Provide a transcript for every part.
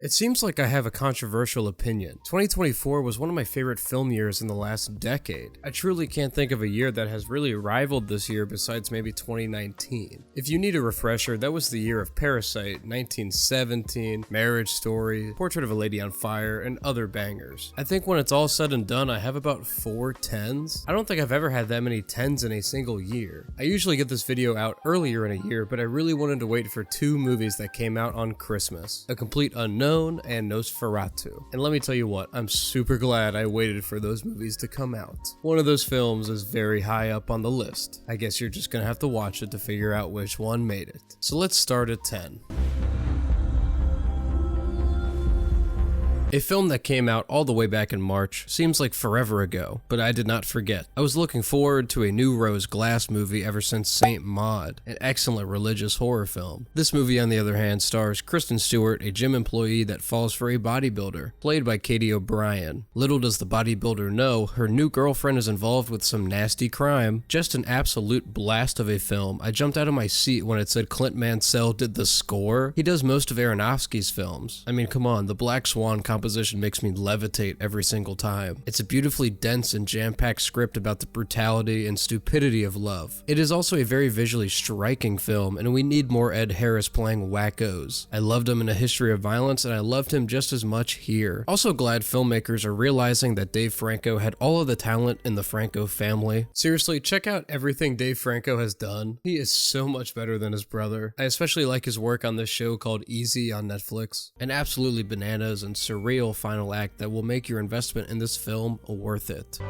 It seems like I have a controversial opinion. 2024 was one of my favorite film years in the last decade. I truly can't think of a year that has really rivaled this year besides maybe 2019. If you need a refresher, that was the year of Parasite, 1917, Marriage Story, Portrait of a Lady on Fire, and other bangers. I think when it's all said and done, I have about 4 10s. I don't think I've ever had that many 10s in a single year. I usually get this video out earlier in a year, but I really wanted to wait for 2 movies that came out on Christmas: A Complete Unknown and Nosferatu. And let me tell you what, I'm super glad I waited for those movies to come out. One of those films is very high up on the list. I guess you're just gonna have to watch it to figure out which one made it. So let's start at 10. A film that came out all the way back in March seems like forever ago, but I did not forget. I was looking forward to a new Rose Glass movie ever since Saint Maud, an excellent religious horror film. This movie, on the other hand, stars Kristen Stewart, a gym employee that falls for a bodybuilder, played by Katie O'Brien. Little does the bodybuilder know, her new girlfriend is involved with some nasty crime. Just an absolute blast of a film. I jumped out of my seat when it said Clint Mansell did the score. He does most of Aronofsky's films. I mean, come on, the Black Swan composition makes me levitate every single time. It's a beautifully dense and jam-packed script about the brutality and stupidity of love. It is also a very visually striking film, and we need more Ed Harris playing wackos. I loved him in A History of Violence, and I loved him just as much here. Also glad filmmakers are realizing that Dave Franco had all of the talent in the Franco family. Seriously, check out everything Dave Franco has done. He is so much better than his brother. I especially like his work on this show called Easy on Netflix. An absolutely bananas and surreal final act that will make your investment in this film worth it.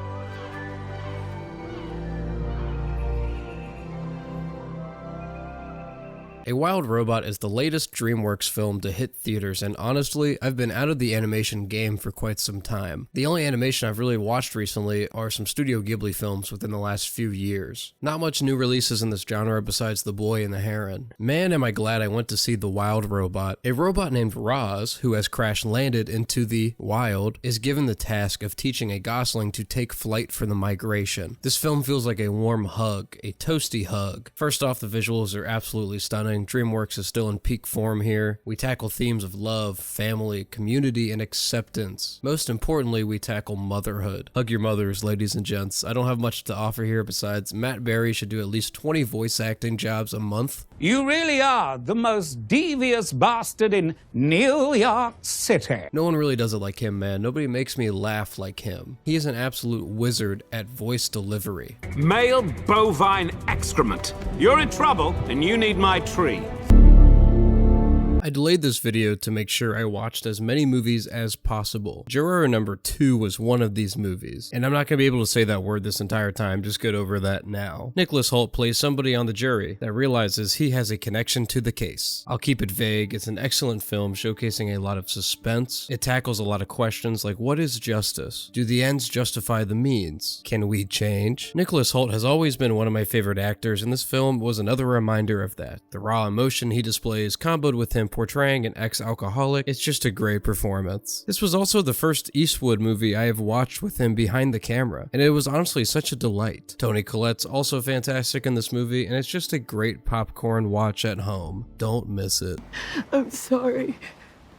A Wild Robot is the latest DreamWorks film to hit theaters, and honestly, I've been out of the animation game for quite some time. The only animation I've really watched recently are some Studio Ghibli films within the last few years. Not much new releases in this genre besides The Boy and the Heron. Man, am I glad I went to see The Wild Robot. A robot named Roz, who has crash-landed into the wild, is given the task of teaching a gosling to take flight for the migration. This film feels like a warm hug, a toasty hug. First off, the visuals are absolutely stunning. DreamWorks is still in peak form here. We tackle themes of love, family, community, and acceptance. Most importantly, we tackle motherhood. Hug your mothers, ladies and gents. I don't have much to offer here besides Matt Berry should do at least 20 voice acting jobs a month. You really are the most devious bastard in New York City. No one really does it like him, man. Nobody makes me laugh like him. He is an absolute wizard at voice delivery. Male bovine excrement. You're in trouble and you need my tree. I delayed this video to make sure I watched as many movies as possible. Juror number 2 was one of these movies, and I'm not going to be able to say that word this entire time, just get over that now. Nicholas Hoult plays somebody on the jury that realizes he has a connection to the case. I'll keep it vague. It's an excellent film showcasing a lot of suspense. It tackles a lot of questions like, what is justice? Do the ends justify the means? Can we change? Nicholas Hoult has always been one of my favorite actors, and this film was another reminder of that. The raw emotion he displays, comboed with him portraying an ex-alcoholic, it's just a great performance. This was also the first Eastwood movie I have watched with him behind the camera, and it was honestly such a delight. Toni Collette's also fantastic in this movie, and it's just a great popcorn watch at home. Don't miss it. I'm sorry.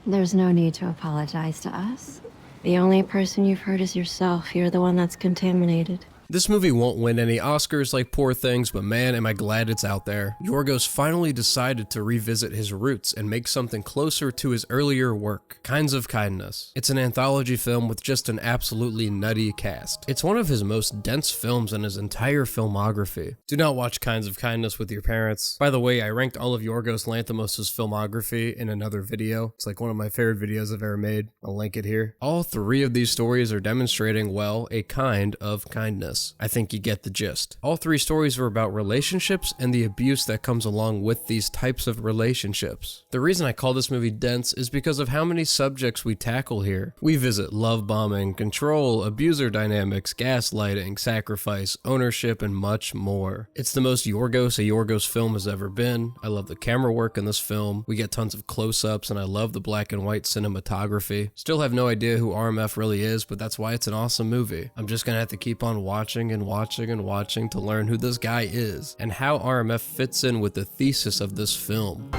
There's no need to apologize to us. The only person you've hurt is yourself. You're the one that's contaminated. This movie won't win any Oscars like Poor Things, but man, am I glad it's out there. Yorgos finally decided to revisit his roots and make something closer to his earlier work, Kinds of Kindness. It's an anthology film with just an absolutely nutty cast. It's one of his most dense films in his entire filmography. Do not watch Kinds of Kindness with your parents. By the way, I ranked all of Yorgos Lanthimos' filmography in another video. It's like one of my favorite videos I've ever made. I'll link it here. All 3 of these stories are demonstrating, well, a kind of kindness. I think you get the gist. All 3 stories are about relationships and the abuse that comes along with these types of relationships. The reason I call this movie dense is because of how many subjects we tackle here. We visit love bombing, control, abuser dynamics, gaslighting, sacrifice, ownership, and much more. It's the most Yorgos a Yorgos film has ever been. I love the camera work in this film. We get tons of close-ups, and I love the black and white cinematography. Still have no idea who RMF really is, but that's why it's an awesome movie. I'm just gonna have to keep on watching and watching and watching to learn who this guy is and how RMF fits in with the thesis of this film.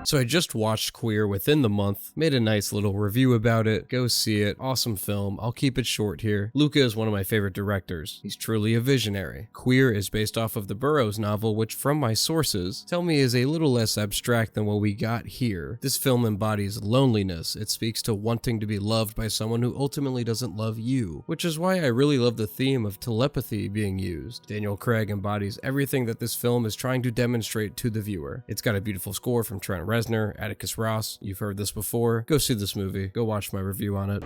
So I just watched Queer within the month, made a nice little review about it. Go see it. Awesome film. I'll keep it short here. Luca is one of my favorite directors. He's truly a visionary. Queer is based off of the Burroughs novel, which from my sources tell me is a little less abstract than what we got here. This film embodies loneliness. It speaks to wanting to be loved by someone who ultimately doesn't love you, which is why I really love the theme of telepathy being used. Daniel Craig embodies everything that this film is trying to demonstrate to the viewer. It's got a beautiful score from Trent Reznor, Atticus Ross. You've heard this before. Go see this movie. Go watch my review on it.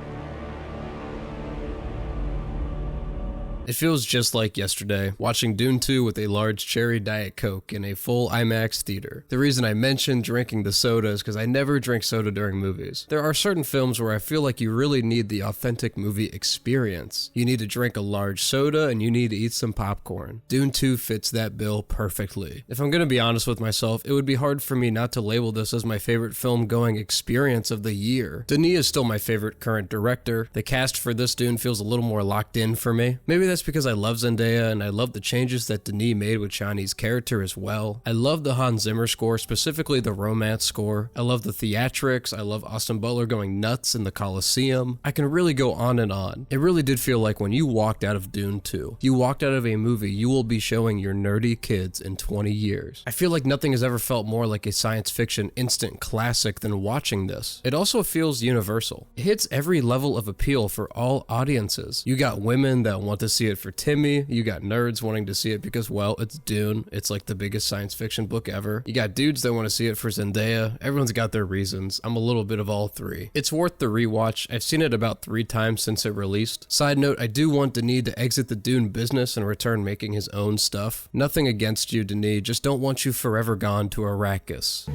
It feels just like yesterday, watching Dune 2 with a large cherry Diet Coke in a full IMAX theater. The reason I mentioned drinking the soda is because I never drink soda during movies. There are certain films where I feel like you really need the authentic movie experience. You need to drink a large soda and you need to eat some popcorn. Dune 2 fits that bill perfectly. If I'm gonna be honest with myself, it would be hard for me not to label this as my favorite film-going experience of the year. Denis is still my favorite current director. The cast for this Dune feels a little more locked in for me. Maybe that's because I love Zendaya and I love the changes that Denis made with Chani's character as well. I love the Hans Zimmer score, specifically the romance score. I love the theatrics. I love Austin Butler going nuts in the Coliseum. I can really go on and on. It really did feel like when you walked out of Dune 2, you walked out of a movie you will be showing your nerdy kids in 20 years. I feel like nothing has ever felt more like a science fiction instant classic than watching this. It also feels universal. It hits every level of appeal for all audiences. You got women that want to see it for Timmy, you got nerds wanting to see it because, well, it's Dune, it's like the biggest science fiction book ever. You got dudes that want to see it for Zendaya. Everyone's got their reasons. I'm a little bit of all three. It's worth the rewatch. I've seen it about 3 times since it released. Side note, I do want Denis to exit the Dune business and return making his own stuff. Nothing against you, Denis, just don't want you forever gone to Arrakis.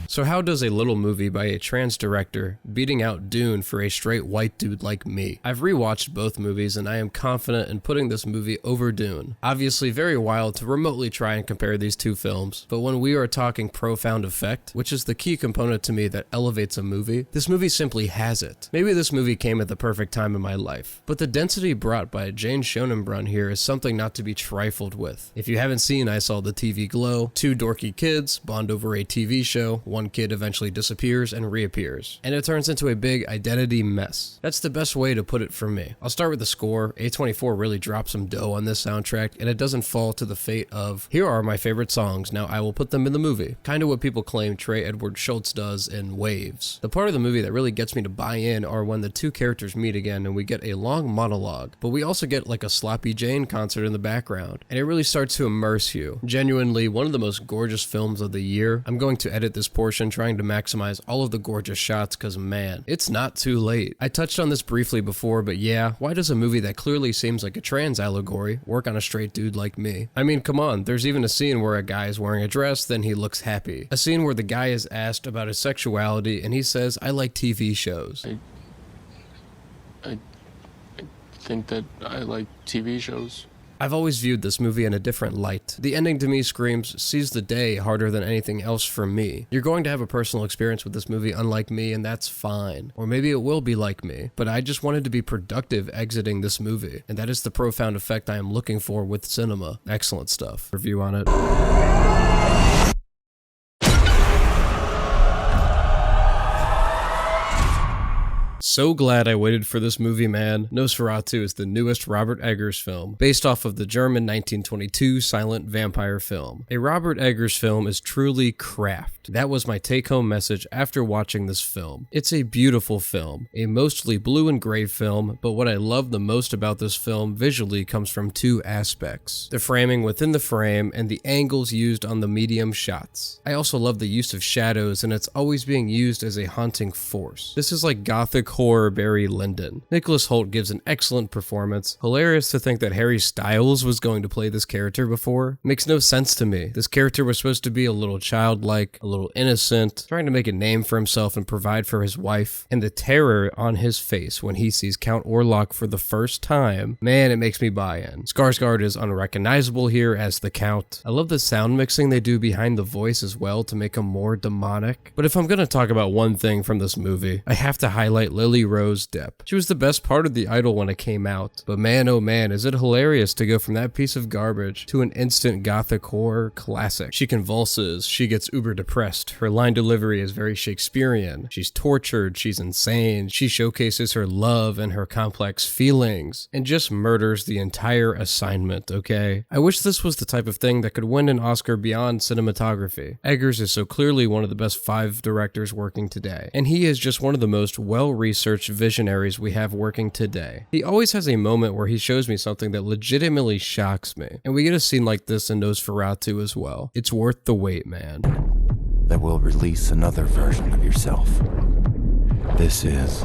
So how does a little movie by a trans director beating out Dune for a straight white dude like me? I've rewatched both movies and I am confident in putting this movie over Dune. Obviously very wild to remotely try and compare these two films, but when we are talking profound effect, which is the key component to me that elevates a movie, this movie simply has it. Maybe this movie came at the perfect time in my life, but the density brought by Jane Schonenbrunn here is something not to be trifled with. If you haven't seen I Saw the TV Glow, 2 dorky kids bond over a TV show, one kid eventually disappears and reappears, and it turns into a big identity mess. That's the best way to put it for me. I'll start with the score. A24 really dropped some dough on this soundtrack, and it doesn't fall to the fate of, here are my favorite songs, now I will put them in the movie. Kind of what people claim Trey Edward Schultz does in Waves. The part of the movie that really gets me to buy in are when the 2 characters meet again and we get a long monologue, but we also get like a Sloppy Jane concert in the background, and it really starts to immerse you. Genuinely, one of the most gorgeous films of the year. I'm going to edit this portion trying to maximize all of the gorgeous shots because, man, it's not too late. I touched on this briefly before, but yeah, why does a movie that clearly seems like a trans allegory work on a straight dude like me? I mean, come on, there's even a scene where a guy is wearing a dress, then he looks happy. A scene where the guy is asked about his sexuality and he says, I like TV shows. I think that I like TV shows. I've always viewed this movie in a different light. The ending to me screams, seize the day harder than anything else for me. You're going to have a personal experience with this movie unlike me, and that's fine. Or maybe it will be like me, but I just wanted to be productive exiting this movie, and that is the profound effect I am looking for with cinema. Excellent stuff. Review on it. So glad I waited for this movie, man. Nosferatu is the newest Robert Eggers film, based off of the German 1922 silent vampire film. A Robert Eggers film is truly craft. That was my take-home message after watching this film. It's a beautiful film, a mostly blue and gray film, but what I love the most about this film visually comes from 2 aspects: the framing within the frame and the angles used on the medium shots. I also love the use of shadows, and it's always being used as a haunting force. This is like gothic horror Barry Lyndon. Nicholas Hoult gives an excellent performance. Hilarious to think that Harry Styles was going to play this character before. Makes no sense to me. This character was supposed to be a little childlike, a little innocent, trying to make a name for himself and provide for his wife. And the terror on his face when he sees Count Orlok for the first time, man, it makes me buy in. Skarsgård is unrecognizable here as the Count. I love the sound mixing they do behind the voice as well to make him more demonic. But if I'm gonna talk about one thing from this movie, I have to highlight Lily Lily Rose Depp. She was the best part of The Idol when it came out, but man oh man is it hilarious to go from that piece of garbage to an instant gothic horror classic. She convulses, she gets uber depressed, her line delivery is very Shakespearean, she's tortured, she's insane, she showcases her love and her complex feelings, and just murders the entire assignment, okay? I wish this was the type of thing that could win an Oscar beyond cinematography. Eggers is so clearly one of the best 5 directors working today, and he is just one of the most well-researched visionaries we have working today. He always has a moment where he shows me something that legitimately shocks me, and we get a scene like this in Nosferatu as well. It's worth the wait, man. That will release another version of yourself. This is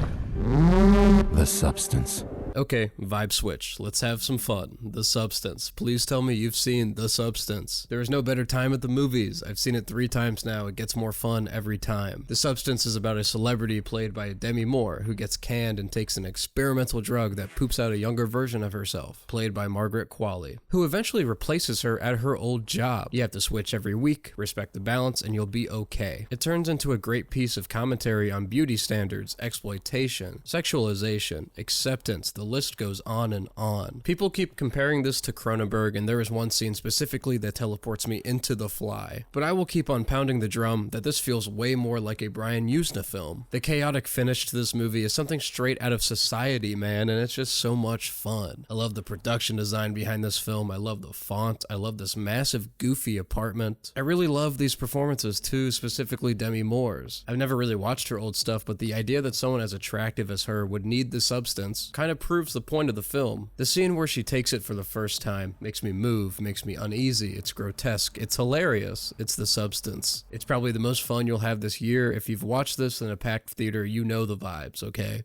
the substance. Okay, vibe switch. Let's have some fun. The Substance. Please tell me you've seen The Substance. There is no better time at the movies. I've seen it 3 times now. It gets more fun every time. The Substance is about a celebrity played by Demi Moore who gets canned and takes an experimental drug that poops out a younger version of herself, played by Margaret Qualley, who eventually replaces her at her old job. You have to switch every week, respect the balance, and you'll be okay. It turns into a great piece of commentary on beauty standards, exploitation, sexualization, acceptance. The list goes on and on. People keep comparing this to Cronenberg, and there is one scene specifically that teleports me into The Fly. But I will keep on pounding the drum that this feels way more like a Brian Usna film. The chaotic finish to this movie is something straight out of Society, man, and it's just so much fun. I love the production design behind this film. I love the font. I love this massive, goofy apartment. I really love these performances too, specifically Demi Moore's. I've never really watched her old stuff, but the idea that someone as attractive as her would need the substance kind of proves the point of the film. The scene where she takes it for the first time makes me move, makes me uneasy, it's grotesque, it's hilarious, it's The Substance. It's probably the most fun you'll have this year. If you've watched this in a packed theater, you know the vibes, okay?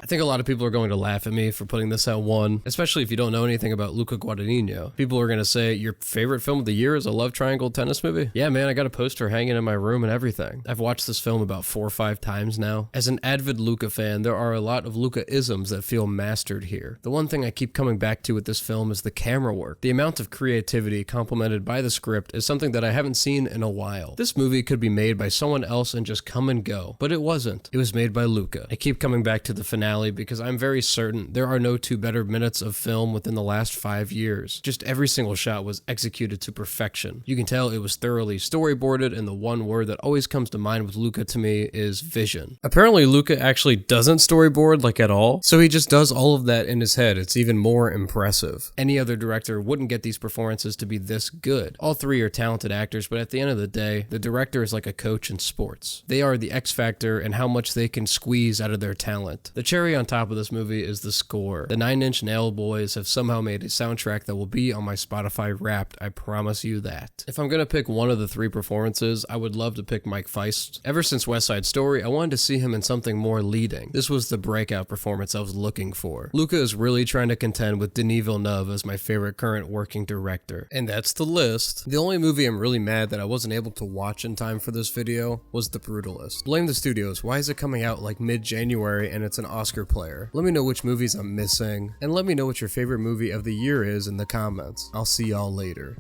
I think a lot of people are going to laugh at me for putting this at 1, especially if you don't know anything about Luca Guadagnino. People are going to say, your favorite film of the year is a love triangle tennis movie? Yeah, man, I got a poster hanging in my room and everything. I've watched this film about 4 or 5 times now. As an avid Luca fan, there are a lot of Luca-isms that feel mastered here. The one thing I keep coming back to with this film is the camera work. The amount of creativity complemented by the script is something that I haven't seen in a while. This movie could be made by someone else and just come and go, but it wasn't. It was made by Luca. I keep coming back to the finale because I'm very certain there are no 2 better minutes of film within the last 5 years. Just every single shot was executed to perfection. You can tell it was thoroughly storyboarded, and the one word that always comes to mind with Luca to me is vision. Apparently Luca actually doesn't storyboard like at all, so he just does all of that in his head. It's even more impressive. Any other director wouldn't get these performances to be this good. All 3 are talented actors, but at the end of the day, the director is like a coach in sports. They are the X factor and how much they can squeeze out of their talent. The cherry on top of this movie is the score. The 9 Inch Nail Boys have somehow made a soundtrack that will be on my Spotify Wrapped, I promise you that. If I'm gonna pick one of the 3 performances, I would love to pick Mike Feist. Ever since West Side Story, I wanted to see him in something more leading. This was the breakout performance I was looking for. Luca is really trying to contend with Denis Villeneuve as my favorite current working director. And that's the list. The only movie I'm really mad that I wasn't able to watch in time for this video was The Brutalist. Blame the studios. Why is it coming out like mid-January and it's an Oscar player? Let me know which movies I'm missing, and let me know what your favorite movie of the year is in the comments. I'll see y'all later.